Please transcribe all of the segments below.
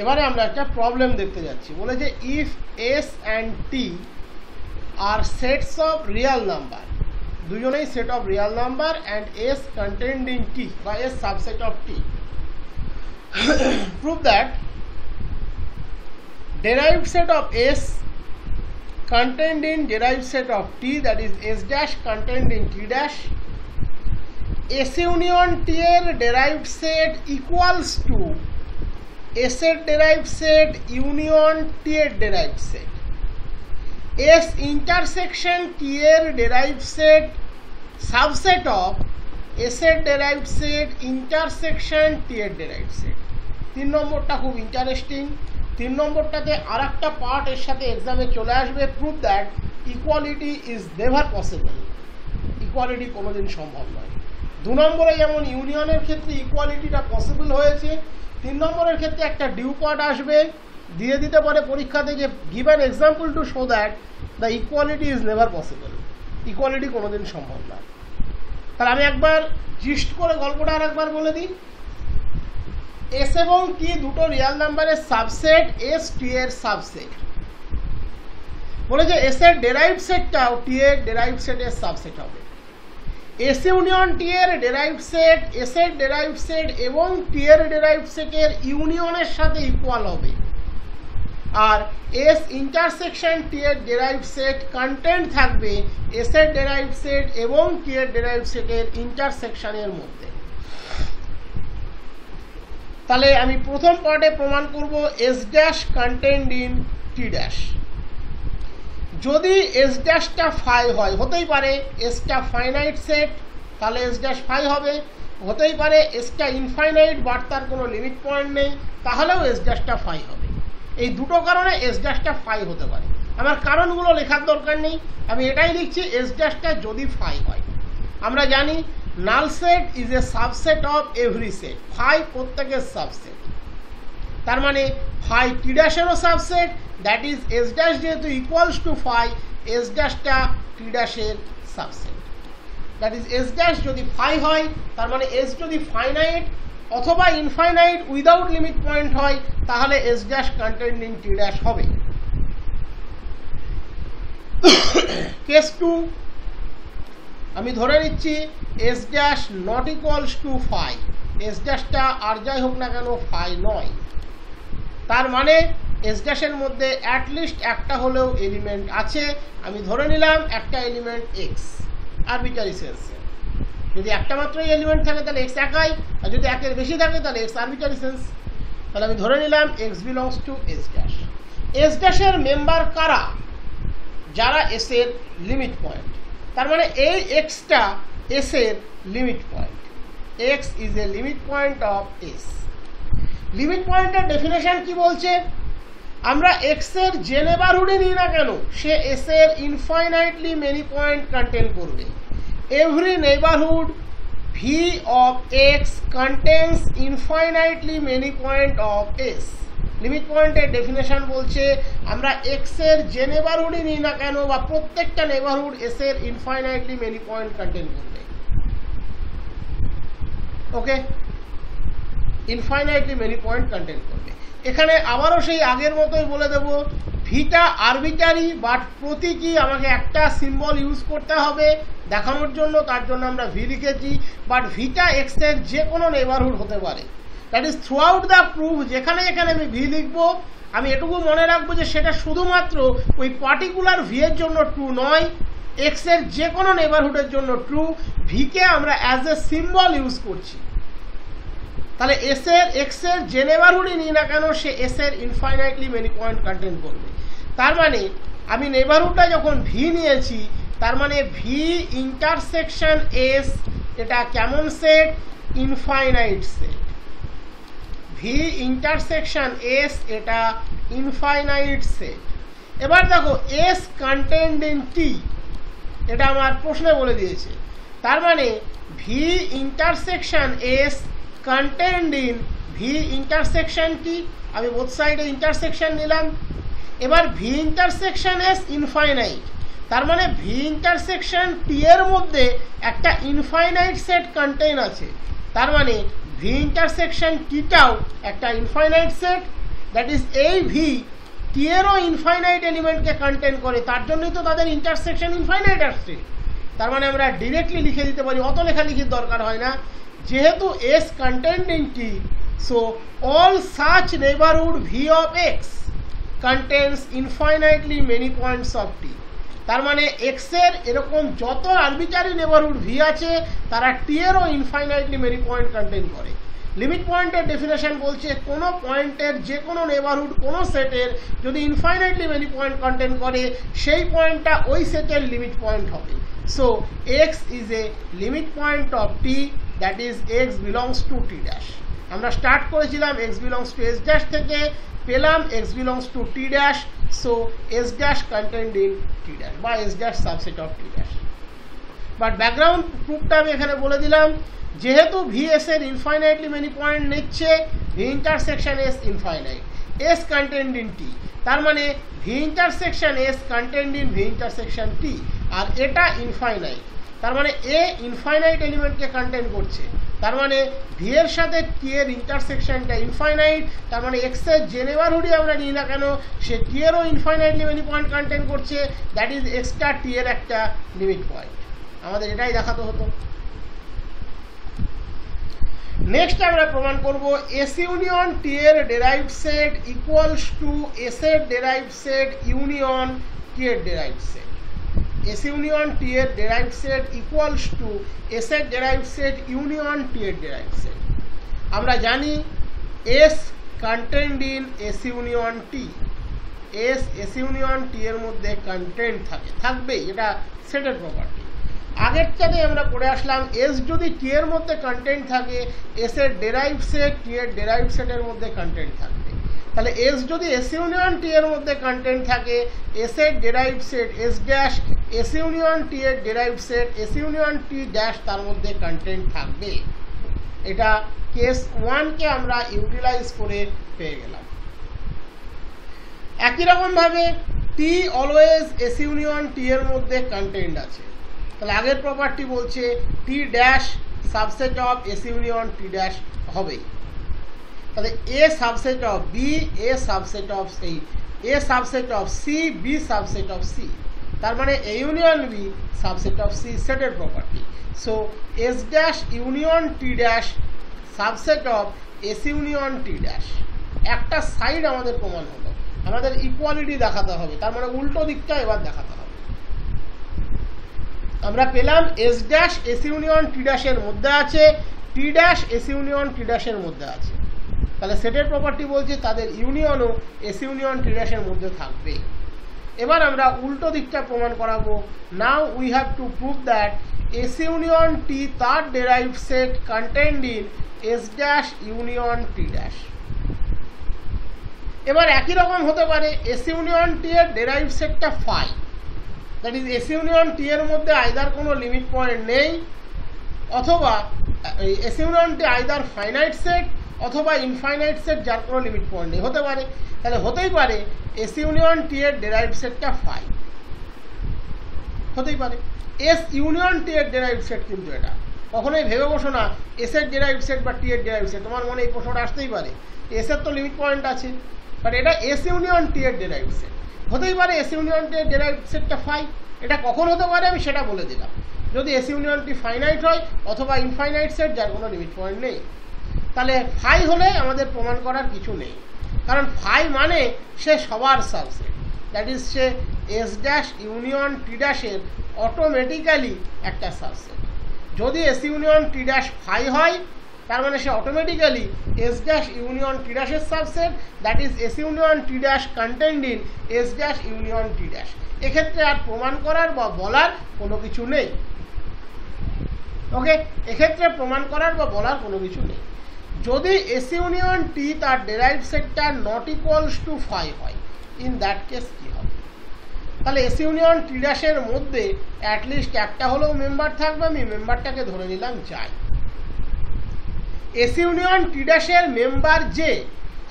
এবারে আমরা একটা প্রবলেম দেখতে যাচ্ছি। বলে যে if S and T are sets of real number, দুজনেই set of real number and S contained in T বা S subset of T, prove that derived set of S contained in derived set of T, that is S dash contained in T dash, S union T এর derived set equals to S এর derived set union T এর derived set, S intersection T এর derived set subset of S এর derived set intersection T এর derived set। 3 নম্বরটা খুব interesting. 3 নম্বরটাতে আর একটা part এর সাথে এক্সামে চলে আসবে, prove that equality is never possible, equality কোনোদিন সম্ভব নয়। 2 নম্বরে যেমন ইউনিয়নের ক্ষেত্রে ইকুয়ালিটিটা পসিবল হয়েছে, 3 নম্বরের ক্ষেত্রে একটা ডিউ পার্ট আসবে, দিয়ে দিতে পারে পরীক্ষাতে যে give an example to show that the equality is never possible, equality কোনোদিন সম্ভব নয়। তাহলে আমি একবার জিস্ট করে গল্পটা আর একবার বলে দিই। এস এবং টি দুটো রিয়াল নাম্বারের সাবসেট, এস টি এর সাবসেট। বলে যে এস এর ডেরাইভড সেটটাও টি এর ডেরাইভড সেটের সাবসেট হবে। এস ইউনিয়ন টি এর ডেরাইভড সেট এস এর ডেরাইভড সেট এবং টি এর ডেরাইভড সেটের ইউনিয়নের সাথে ইকুয়াল হবে। আর এস ইন্টারসেকশন টি এর ডেরাইভড সেট কন্টেন্ট থাকবে এস এর ডেরাইভড সেট এবং টি এর ডেরাইভড সেটের ইন্টারসেকশনের মধ্যে। তাহলে আমি প্রথম পার্টে প্রমাণ করব S dash content in T dash. যদি এস ড্যাশটা ফাই হয়, হতেই পারে এসটা ফাইনাইট সেট, তাহলে এস ড্যাশ ফাই হবে। হতেই পারে এসটা ইনফাইনাইট বাট তার কোনো লিমিট পয়েন্ট নেই, তাহলেও এস ড্যাশটা ফাই হবে। এই দুটো কারণে এস ড্যাশটা ফাই হতে পারে। আমার কারণগুলো লেখার দরকার নেই, আমি এটাই লিখছি এস ড্যাশটা যদি ফাই হয়। আমরা জানি null set is a subset of every set, phi প্রত্যেকের সাবসেট। তার মানে ফাই টি ড্যাশেরও subset, that is S dash যেহেতু ইকুয়ালস টু ফাই, এস ড্যাশটা টি ড্যাশের subset. That is S dash যদি ফাই হয়, তার মানে এস যদি ফাইনাইট অথবা ইনফাইনাইট উইদাউট লিমিট পয়েন্ট হয়, তাহলে S dash content in T dash হবে। কেস 2, আমি ধরে নিচ্ছি S dash not equals to phi, S ড্যাশটা আর যাই হোক না কেন ফাই নয়। তার মানে এস ড্যাশের মধ্যে অ্যাটলিস্ট একটা হলেও এলিমেন্ট আছে। আমি ধরে নিলাম একটা এলিমেন্ট এক্স, আরবিটারি সেন্সে। যদি একটা মাত্রই এলিমেন্ট থাকে তাহলে এক্স একাই, আর যদি একের বেশি থাকে তাহলে এক্স আরবিটারি সেন্স। তাহলে আমি ধরে নিলাম x belongs to S dash. S ড্যাশের মেম্বার কারা? যারা এস এর লিমিট পয়েন্ট। তার মানে এই এক্সটা এস এর limit point, x is a limit point of S. Limit পয়েন্টের ডেফিনেশন কি বলছে? আমরা এক্স এর যে নেবারহুডে নিই না কেন, সে এস এর ইনফাইনাইটলি মেনি পয়েন্ট কন্টেন করবে। Every neighbourhood V of X contains infinitely many point of S. Limit পয়েন্টের ডেফিনেশন বলছে আমরা এক্স এর যে নেবারহুডই নিই না কেন বা প্রত্যেকটা নেবারহুড এস এর ইনফাইনাইটলি মেনি পয়েন্ট কন্টেন করবে। ওকে, ইনফাইনাইটলি মেনি পয়েন্ট কন্টেন করবে। এখানে আবারও সেই আগের মতোই বলে দেব, ভিটা আরবিটারি বাট প্রতীকী, আমাকে একটা সিম্বল ইউজ করতে হবে দেখানোর জন্য, তার জন্য আমরা ভি লিখেছি। বাট ভিটা এক্স এর যে কোনো নেবারহুড হতে পারে। That is through out the proof যেখানে যেখানে আমি ভি লিখবো, আমি এটুকু মনে রাখবো যে সেটা শুধুমাত্র ওই পার্টিকুলার ভি এর জন্য ট্রু নয়, এক্স এর যে কোনো নেবারহুডের জন্য ট্রু। ভিকে আমরা অ্যাজ এ সিম্বল ইউজ করছি। তাহলে এস এর এক্স এর যে নেবারহুডই নিই না কেন, সে এস এর ইনফাইনাইটলি মেনি পয়েন্ট কন্টেন করবে। তার মানে আমি নেবারহুডটা যখন ভি নিয়েছি, তার মানে ভি ইন্টারসেকশন এস, এটা কেমন set? Infinite set. V intersection S, এটা ইনফাইনাইট সেট। এবার দেখো এস কন্টেন্ট ইন টি, এটা আমার প্রশ্নে বলে দিয়েছে। তার মানে V intersection S content in V intersection T, আমি বোথ সাইডে ইন্টারসেকশন নিলাম। এবার ভি ইন্টারসেকশন এস ইনফাইনাইট, তার মানে ভি ইন্টারসেকশন টি এর মধ্যে একটা ইনফাইনাইট সেট কন্টেইন আছে। তার মানে ভি ইন্টারসেকশন টিটাও একটা ইনফাইনাইট সেট। দ্যাট ইজ এই ভি টি এরও ইনফাইনাইট এলিমেন্টকে কন্টেন করে, তার জন্যই তো তাদের ইন্টারসেকশন ইনফাইনাইট আসছে। তার মানে আমরা ডিরেক্টলি লিখে দিতে পারি, অত লেখালেখির দরকার হয় না। যেহেতু S content in T, so all such neighbourhood V of X contains infinitely many points of T. তার মানে এক্স এর এরকম যত আরবিটারি নেইবারহুড ভি আছে তারা টি এরও ইনফাইনাইটলি মেনি পয়েন্ট কন্টেন করে। লিমিট পয়েন্টের ডেফিনেশন বলছে কোনো পয়েন্টের যে কোনো নেইবারহুড কোনো সেটের যদি ইনফাইনাইটলি মেনি পয়েন্ট কন্টেন করে সেই পয়েন্টটা ওই সেটের লিমিট পয়েন্ট হবে। So X is a limit point of T, that is X belongs to T dash. আমরা স্টার্ট করেছিলাম X belongs to S dash থেকে, পেলাম X belongs to T dash, so S dash content in T dash বা S dash subset of T dash. But background প্রুফটা আমি এখানে বলে দিলাম, যেহেতু ভি এস এর ইনফাইনাইটলি মেনি পয়েন্ট নিচ্ছে, V intersection S infinite, S content in T, তার মানে V intersection S content in V intersection T, আর এটা ইনফাইনাইট, তার মানে এ ইনফাইনাইট এলিমেন্টকে কন্টেন্ট করছে, তার মানে ভি এর সাথে টি এর ইন্টারসেকশনটা ইনফাইনাইট, তার মানে এক্স এর যে নেইবারহুডই আমরা নিই না কেন সে টি এরও ইনফাইনাইটলি মেনি পয়েন্ট কন্টেন্ট করছে, দ্যাট ইজ এক্সটা টি এর একটা লিমিট পয়েন্ট। আমাদের এটাই দেখাতে হতো। নেক্সট আমরা প্রমাণ করব এস ইউনিয়ন টি এর derived set equals to S এর ডেরাইভড সেট ইউনিয়ন টি এর derived set. S union T এর derived set equals to S এর ডেরাইভড সেট ইউনিয়ন টি এর ডেরাইভড সেট। আমরা জানি S content in S union T, S union T এর মধ্যে content থাকবে, এটা সেটের প্রপার্টি। আগের চাঁদে আমরা পড়ে আসলাম এস যদি টি এর মধ্যে কন্টেন্ট থাকে, এস এর ডেরাইভ সেট টি এর ডেরাইভ সেটের মধ্যে কন্টেন্ট থাকবে। তাহলে এস যদি এস ইউনিয়ন টি এর মধ্যে কন্টেন্ট থাকে, এস এর derive set S dash S union T এর derive set S union T dash তার মধ্যে কন্টেন্ট থাকবে। এটা কেস 1 কে আমরা ইউটিলাইজ করে পেয়ে গেলাম। একই রকম ভাবে T always S union T এর মধ্যে কন্টেন্ট আছে, তাহলে আগের প্রপার্টি বলছে T dash subset of S union T dash হবেই। তাহলে A subset of B, A subset of C, A subset of C, B subset of C, তার মানে A union B subset of C সেটের property. So S dash union T dash subset of S union T dash. একটা side আমাদের প্রমাণ হলো, আমাদের equality দেখাতে হবে, তার মানে উল্টো দিকটা এবার দেখাতে হবে। আমরা পেলাম S dash S union T ড্যাশের মধ্যে আছে, টি ড্যাশ এস ইউনিয়ন টি ড্যাশের মধ্যে আছে, তাহলে সেটের প্রপার্টি বলছে তাদের ইউনিয়নও এস ইউনিয়ন টি ড্যাশের মধ্যে থাকবে। এবার আমরা উল্টো দিকটা প্রমাণ করাবো। Now we have to prove that S union T তার derived set content in S dash union T dash. এবার একই রকম হতে পারে এস ইউনিয়ন টি এর ডেরাইভড সেটটা phi, that is S union T এর মধ্যে আইদার কোনো লিমিট পয়েন্ট নেই, অথবা S union T either finite set অথবা ইনফাইনাইট সেট যার কোনো লিমিট পয়েন্ট নেই, হতে পারে। তাহলে হতেই পারে এস ইউনিয়ন টি এর ডেরাইভড সেটটা ফাই, হতেই পারে। এস ইউনিয়ন টি এর ডেরাইভড সেট কিন্তু এটা কখনোই ভেবে বসো না এস এর ডেরাইভড সেট বা টি এর ডেরাইভড সেট, তোমার মনে এই প্রশ্নটা আসতেই পারে। এস এর তো লিমিট পয়েন্ট আছে, বাট এটা এস ইউনিয়ন টি এর ডেরাইভড সেট, হতেই পারে এস ইউনিয়ন টি এর ডেরাইভড সেটটা ফাই। এটা কখন হতে পারে আমি সেটা বলে দিলাম, যদি এস ইউনিয়ন টি ফাইনাইট হয় অথবা ইনফাইনাইট সেট যার কোনো লিমিট পয়েন্ট নেই। তাহলে ফাই হলে আমাদের প্রমাণ করার কিছু নেই, কারণ ফাই মানে সে সবার সাবসেট, দ্যাট ইজ সে এস ড্যাশ ইউনিয়ন টি ড্যাশের অটোমেটিক্যালি একটা সাবসেট। যদি S union T dash phi হয় তার মানে সে automatically S dash union T ড্যাশের subset, that is S union T dash content in S dash union T dash. এক্ষেত্রে আর প্রমাণ করার বা বলার কোনো কিছু নেই। ওকে, এক্ষেত্রে প্রমাণ করার বা বলার কোনো কিছু নেই। যদি এস ইউনিয়ন টি তার ডেরাইভড সেটটা নট ইকুয়ালস টু ফাই হয়, ইন দ্যাট কেস কি হবে? তাহলে এস ইউনিয়ন টি ড্যাশের মধ্যে অ্যাটলিস্ট একটা হলেও মেম্বার থাকবে, আমি মেম্বারটাকে ধরে নিলাম যাই। এস ইউনিয়ন টি ড্যাশের মেম্বার যে,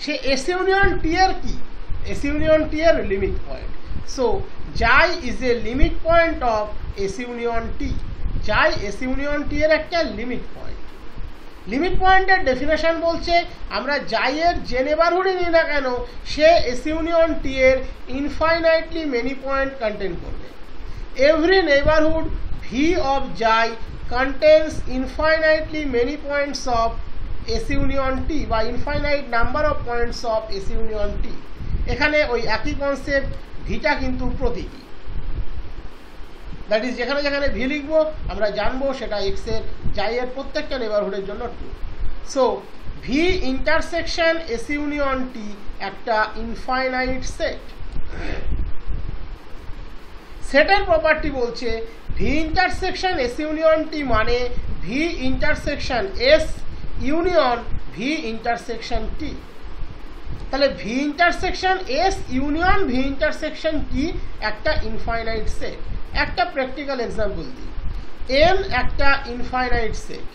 সে এস ইউনিয়ন টি এর কি? এস ইউনিয়ন টি এর লিমিট পয়েন্ট। সো যাই is a limit point of S union টি, যাই এস ইউনিয়ন টি এর একটা লিমিট পয়েন্ট। লিমিট পয়েন্টের ডেফিনেশন বলছে আমরা যাইয়ের যে নেবারহুডই নিই না কেন সে এস ইউনিয়ন টি এর ইনফাইনাইটলি মেনি পয়েন্ট কন্টেন করবে। এভরি নেবারহুড ভি অফ যাই contains infinitely many points of S union T বা infinite number of points of S union T. এখানে ওই একই কনসেপ্ট, ভিটা কিন্তু প্রতীকী, দ্যাট ইজ যেখানে যেখানে ভি লিখবো আমরা জানবো সেটা এক্স এর যাইয়ের প্রত্যেকটা নেবারহুডের জন্য true. So V intersection S union T একটা ইনফাইনাইট সেট। সেটের প্রপার্টি বলছে V intersection S union T মানে V intersection S union V intersection T. তাহলে V intersection S union V intersection T একটা ইনফাইনাইট সেট। একটা practical example দিই, N একটা infinite set,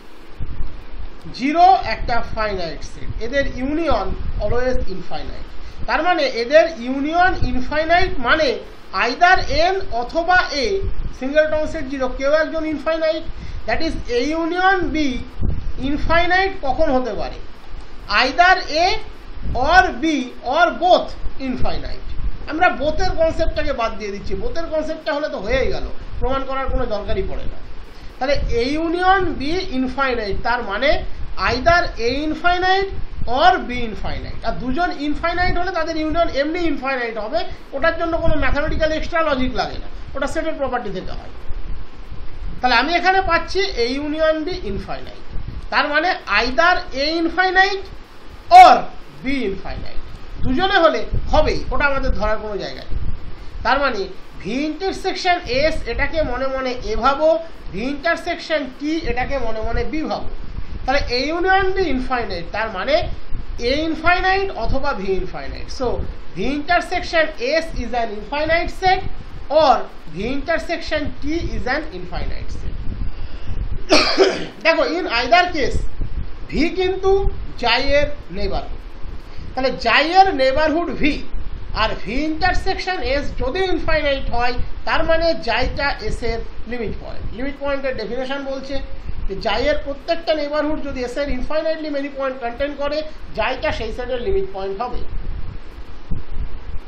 0 একটা ফাইনাইট সেট, এদের ইউনিয়ন অলওয়েজ ইনফাইনাইট। তার মানে এদের ইউনিয়ন ইনফাইনাইট মানে আইদার এন অথবা এ সিঙ্গেলটন সেট 0 কেউ একজন infinite. That is A union B infinite কখন হতে পারে? Either A or B or both infinite. আমরা বোথের কনসেপ্টটাকে বাদ দিয়ে দিচ্ছি, বোথের কনসেপ্টটা হলে তো হয়েই গেল, প্রমাণ করার কোনো দরকারই পড়ে না। তাহলে এ ইউনিয়ন বি ইনফাইনাইট তার মানে either A infinite or B infinite. আর দুজন ইনফাইনাইট হলে তাদের ইউনিয়ন এমনি ইনফাইনাইট হবে, ওটার জন্য কোনো ম্যাথামেটিক্যাল এক্সট্রা লজিক লাগে না, ওটা সেটের প্রপার্টি থেকে হয়। তাহলে আমি এখানে পাচ্ছি এ ইউনিয়ন বি ইনফাইনাইট, তার মানে either A infinite or B infinite, দুজনে হলে হবেই, ওটা আমাদের ধরার কোনো জায়গা নেই। তার মানে ভি ইন্টারসেকশন এস এটাকে মনে মনে এ ভাবো, ভি ইন্টারসেকশন টি এটাকে মনে মনে বি ভাবো। তাহলে এ ইউনিয়ন বি ইনফাইনাইট তার মানে এ ইনফাইনাইট অথবা V infinite. So V intersection S is an infinite set or V intersection T is an infinite set. দেখো ইন আইদার কেস ভি কিন্তু যাইয়ের নেবারহুড, তাহলে যাইয়ের নেবারহুড ভি আর ভি ইন্টারসেকশন এস যদি infinite হয় তার মানে যাইটা এস এর limit point. Limit পয়েন্টের definition বলছে যে যাইয়ের প্রত্যেকটা নেবারহুড যদি এস এর ইনফাইনাইটলি মেনি পয়েন্ট কন্টেন করে যাইটা সেই সেটের লিমিট পয়েন্ট হবে।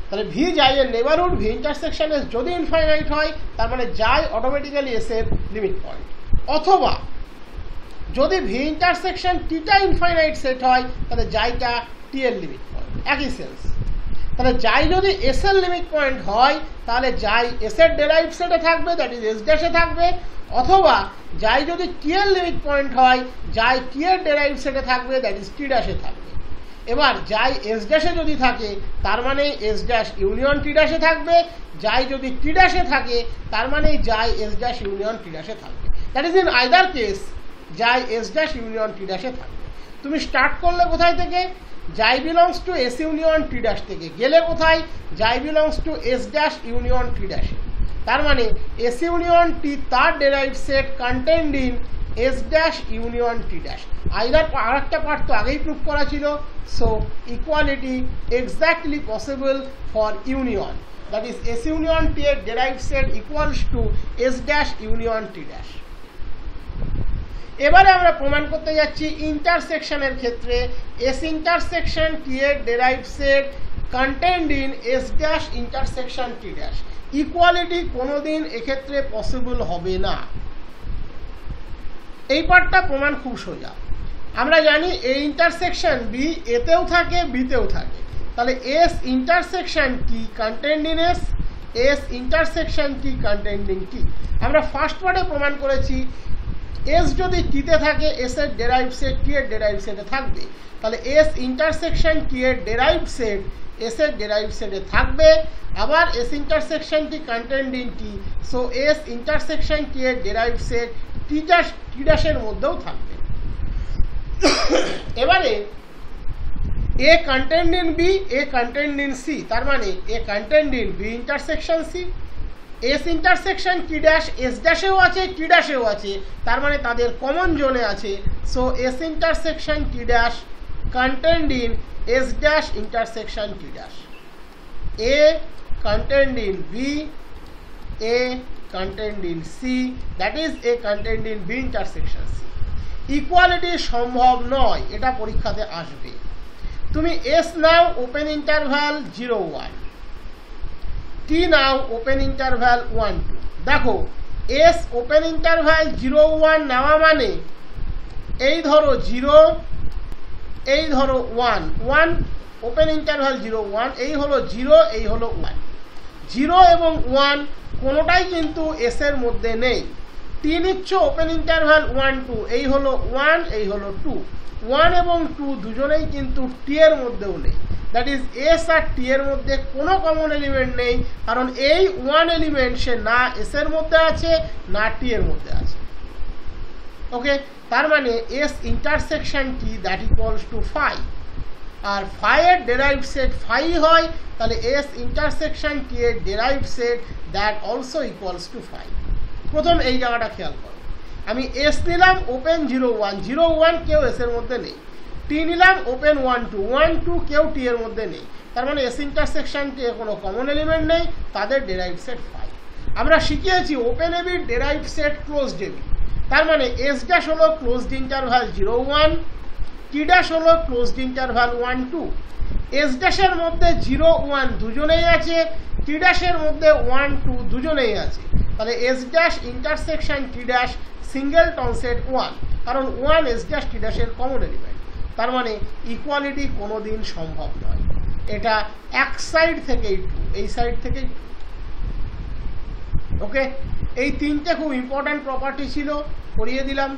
তাহলে ভি যাইয়ের নেবারহুড ভি ইন্টারসেকশন এস যদি ইনফাইনাইট হয় তার মানে যাই অটোমেটিক্যালি এস এর লিমিট পয়েন্ট। অথবা যদি ভি ইন্টারসেকশন টিটা ইনফাইনাইট সেট হয় তাহলে যাইটা টি এর লিমিট পয়েন্ট, একই সেন্স। তাহলে যাই যদি এস এর লিমিট পয়েন্ট হয় তাহলে যাই এস এর ডেরাইভড সেটে থাকবে, দ্যাট ইজ এস ড্যাশে থাকবে। অথবা যাই যদি টি এর লিমিট পয়েন্ট হয় যাই টি এর ডেরাইভড সেটে থাকবে, দ্যাট ইজ টি ড্যাশে থাকবে। এবার যাই এস ড্যাশে যদি থাকে তার মানে এস ড্যাশ ইউনিয়ন টি ড্যাশে থাকবে, যাই যদি টি ড্যাশে থাকে তার মানে যাই এস ড্যাশ ইউনিয়ন টি ড্যাশে থাকবে। That is in either case যাই এস ড্যাশ ইউনিয়ন টি ড্যাশে থাকবে। তুমি স্টার্ট করলে কোথায় থেকে? যাই belongs to S union T dash থেকে, গেলে কোথায়? যাই belongs to S dash union T ড্যাশে। তার মানে এস ইউনিয়ন টি তার derived set contained in S dash union T dash. Either আর একটা পার্ট তো আগেই প্রুভ করা ছিল। So equality exactly possible for union, that is S union T এর derived set equals to S dash union T dash. এবারে আমরা প্রমাণ করতে যাচ্ছি ইন্টারসেকশনের ক্ষেত্রে এস ইন্টারসেকশন টি এর derived set contained in S dash intersection T dash. Equality কোনোদিন এক্ষেত্রে পসিবল হবে না। এই পার্টটা প্রমাণ খুব সোজা। আমরা জানি এ ইন্টারসেকশন বি এতেও থাকে বিতেও থাকে, তাহলে S intersection T contained in S, S intersection T contained in T. আমরা ফার্স্ট পার্টে প্রমাণ করেছি এস যদি টিতে থাকে এস এর ডেরাইভড সেট টি এর ডেরাইভড সেটে থাকবে, তাহলে এস ইন্টারসেকশন টি এর ডেরাইভড সেট এস এর ডেরাইভড সেটে থাকবে। আবার S intersection T contained in T, so S intersection T এর ডেরাইভড সেট টি ড্যাশের মধ্যেও থাকবে। এবারে A contained in B, A contained in C, তার মানে A contained in B intersection C. S intersection T dash S ড্যাশেও আছে T ড্যাশেও আছে, তার মানে তাদের কমন জোনে আছে। So S intersection T dash contained in S dash intersection T dash. A contained in B, A contained in C, that is A contained in B intersection C. Equality সম্ভব নয়, এটা পরীক্ষাতে আসবে। তুমি এস নাও open interval 0 1, টি নাও open interval 1 2। দেখো S open interval 0 1 নেওয়া মানে এই ধরো 0, এই ধরো 1 1, ওপেন ইন্টারভ্যাল 0 1, এই হলো 0, এই হলো 1। 0 এবং 1 কোনোটাই কিন্তু এস এর মধ্যে নেই। টি নিচ্ছ ওপেন ইন্টারভ্যাল 1 2, এই হলো 1, এই হলো 2। 1 এবং 2 দুজনেই কিন্তু টি এর মধ্যেও নেই, দ্যাট ইজ এস আর টি এর মধ্যে কোনো কমন এলিমেন্ট নেই, কারণ এই 1 এলিমেন্ট সে না এস এর মধ্যে আছে না টি এর মধ্যে আছে। ওকে, তার মানে S intersection T that equals to 5, আর 5 এর ডেরাইভড সেট 5 হয়, তাহলে এস ইন্টারসেকশন টি এর derived said that also equals to 5। প্রথম এই জায়গাটা খেয়াল করো, আমি এস নিলাম ওপেন 0 1, 0 1 কেউ এস এর মধ্যে নেই। টি নিলাম ওপেন 1 2, 1 2 কেউ টি এর মধ্যে নেই, তার মানে এস ইন্টারসেকশন টি এর কোনো কমন এলিমেন্ট নেই, তাদের ডেরাইভড সেট 5। আমরা শিখিয়েছি ওপেন এবির ডেরাইভড সেট ক্লোজড এবি, তার মানে এস ড্যাশ হলো ক্লোজড ইন্টারভ্যাল 0 1, টি ড্যাশ হলো ক্লোজড ইন্টারভ্যাল 1 2। এস ড্যাশের মধ্যে 0 1 দুজনেই আছে, টি ড্যাশের মধ্যে 1 2 দুজনেই আছে, তাহলে S dash intersection T dash singleton set 1, কারণ 1 এস ড্যাশ টি ড্যাশের কমন এলিমেন্ট। তার মানে ইকুয়ালিটি কোনোদিন সম্ভব নয়, এটা এক সাইড থেকেই 2, এই সাইড থেকেই 2। ওকে, এই তিনটে খুব ইম্পর্ট্যান্ট প্রপার্টি ছিল, করিয়ে দিলাম।